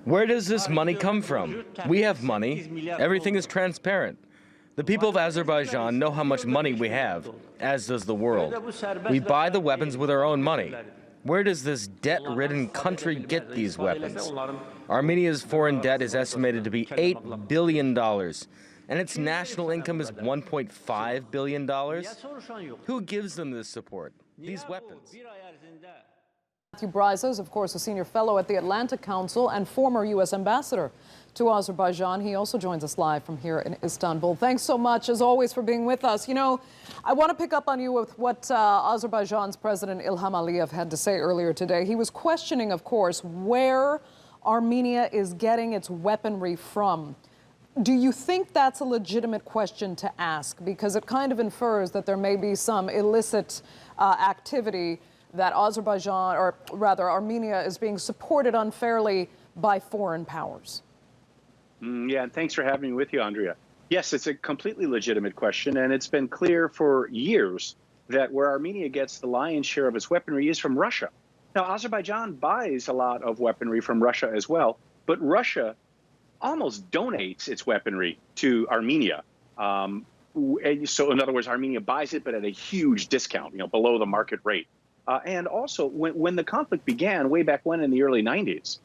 Where does this money come from? We have money. Everything is transparent. The people of Azerbaijan know how much money we have, as does the world. We buy the weapons with our own money. Where does this debt-ridden country get these weapons? Armenia's foreign debt is estimated to be $8 billion, and its national income is $1.5 billion. Who gives them this support, these weapons? Matthew Bryza is, of course, a senior fellow at the Atlantic Council and former U.S. ambassador to Azerbaijan. He also joins us live from here in Istanbul. Thanks so much, as always, for being with us. You know, I want to pick up on you with what Azerbaijan's President Ilham Aliyev had to say earlier today. He was questioning, of course, where Armenia is getting its weaponry from. Do you think that's a legitimate question to ask? Because it kind of infers that there may be some illicit activity that Azerbaijan, or rather Armenia, is being supported unfairly by foreign powers. Yeah, and thanks for having me with you, Andrea. Yes, it's a completely legitimate question, and it's been clear for years that where Armenia gets the lion's share of its weaponry is from Russia. Now, Azerbaijan buys a lot of weaponry from Russia as well, but Russia almost donates its weaponry to Armenia. So in other words, Armenia buys it, but at a huge discount, below the market rate. And also, when the conflict began way back when in the early 90s,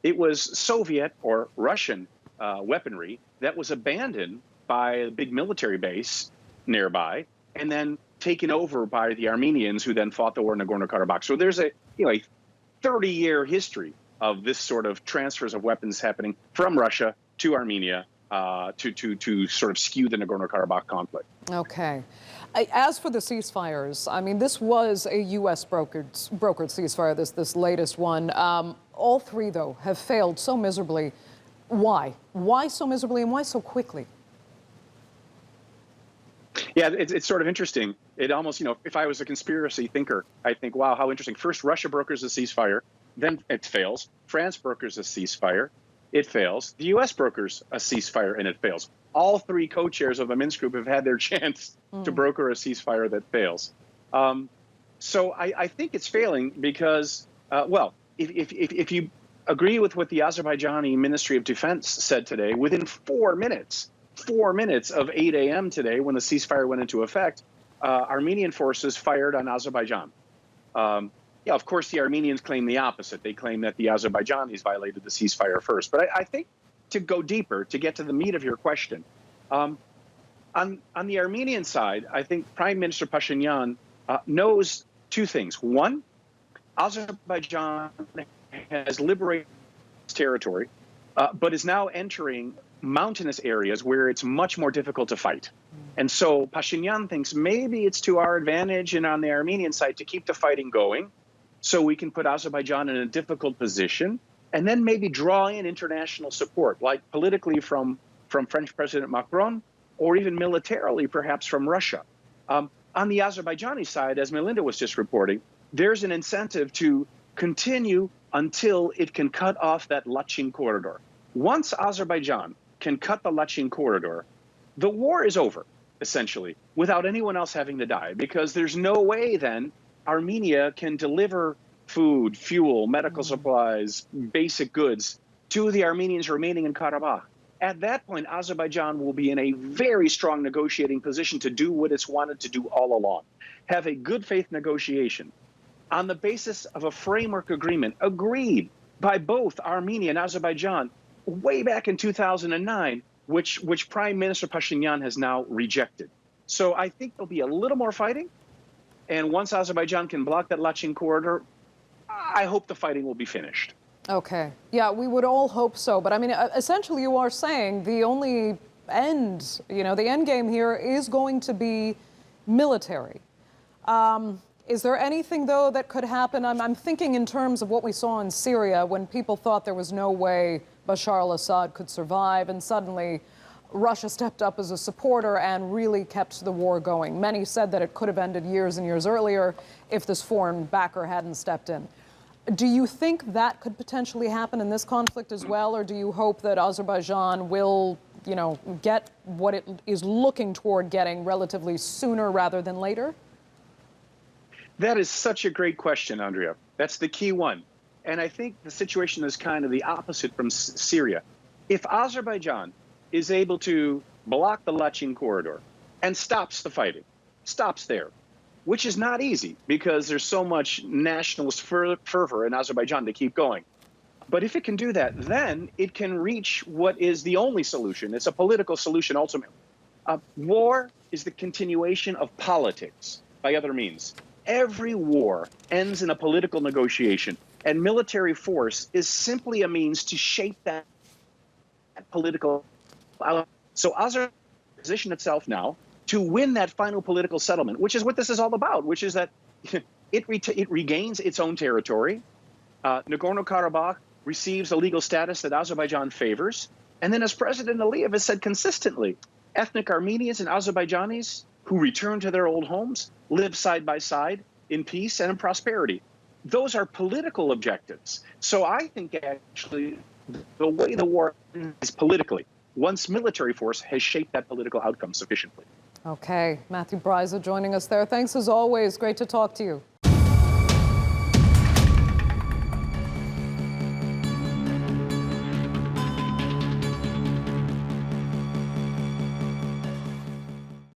it was Soviet or Russian weaponry that was abandoned by a big military base nearby and then taken over by the Armenians, who then fought the war in Nagorno-karabakh. So there's a 30-year history of this sort of transfers of weapons happening from Russia to Armenia to sort of skew the Nagorno-Karabakh conflict. Okay. As for the ceasefires, I mean, this was a U.S. brokered ceasefire, this latest one. All three, though, have failed so miserably. Why? Why so miserably, and why so quickly? Yeah, it's sort of interesting. It almost, if I was a conspiracy thinker, I think, wow, how interesting. First, Russia brokers a ceasefire, then it fails. France brokers a ceasefire, it fails. The U.S. brokers a ceasefire, and it fails. All three co-chairs of the Minsk group have had their chance to broker a ceasefire that fails. So I think it's failing because, well, if you agree with what the Azerbaijani Ministry of Defense said today, within 4 minutes of 8 a.m. today, when the ceasefire went into effect, Armenian forces fired on Azerbaijan. Yeah, of course, the Armenians claim the opposite. They claim that the Azerbaijanis violated the ceasefire first. But I think to go deeper, to get to the meat of your question, on the Armenian side, I think Prime Minister Pashinyan knows two things. One, Azerbaijan has liberated its territory, but is now entering mountainous areas where it's much more difficult to fight. And so Pashinyan thinks maybe it's to our advantage and on the Armenian side to keep the fighting going so we can put Azerbaijan in a difficult position and then maybe draw in international support, like politically from French President Macron or even militarily perhaps from Russia. On the Azerbaijani side, as Melinda was just reporting, there's an incentive to continue until it can cut off that Lachin corridor. Once Azerbaijan can cut the Lachin corridor, the war is over, essentially, without anyone else having to die, because there's no way then Armenia can deliver food, fuel, medical supplies, basic goods to the Armenians remaining in Karabakh. At that point, Azerbaijan will be in a very strong negotiating position to do what it's wanted to do all along, have a good faith negotiation on the basis of a framework agreement agreed by both Armenia and Azerbaijan way back in 2009, which Prime Minister Pashinyan has now rejected. So I think there'll be a little more fighting. And once Azerbaijan can block that Lachin corridor, I hope the fighting will be finished. Okay. Yeah, we would all hope so. But I mean, essentially you are saying the only end, the end game here is going to be military. Is there anything, though, that could happen? I'm thinking in terms of what we saw in Syria when people thought there was no way Bashar al-Assad could survive, and suddenly Russia stepped up as a supporter and really kept the war going. Many said that it could have ended years and years earlier if this foreign backer hadn't stepped in. Do you think that could potentially happen in this conflict as well, or do you hope that Azerbaijan will, get what it is looking toward getting relatively sooner rather than later? That is such a great question, Andrea. That's the key one. And I think the situation is kind of the opposite from Syria. If Azerbaijan is able to block the Lachin corridor and stops the fighting, stops there, which is not easy because there's so much nationalist fervor in Azerbaijan to keep going. But if it can do that, then it can reach what is the only solution. It's a political solution ultimately. War is the continuation of politics by other means. Every war ends in a political negotiation, and military force is simply a means to shape that political outcome. So Azerbaijan position itself now to win that final political settlement, which is what this is all about, which is that it regains its own territory. Nagorno-karabakh receives a legal status that Azerbaijan favors. And then, as President Aliyev has said consistently, ethnic Armenians and Azerbaijanis who return to their old homes live side by side in peace and in prosperity. Those are political objectives. So I think actually the way the war is politically, once military force has shaped that political outcome sufficiently. Okay, Matthew Bryza joining us there. Thanks as always. Great to talk to you.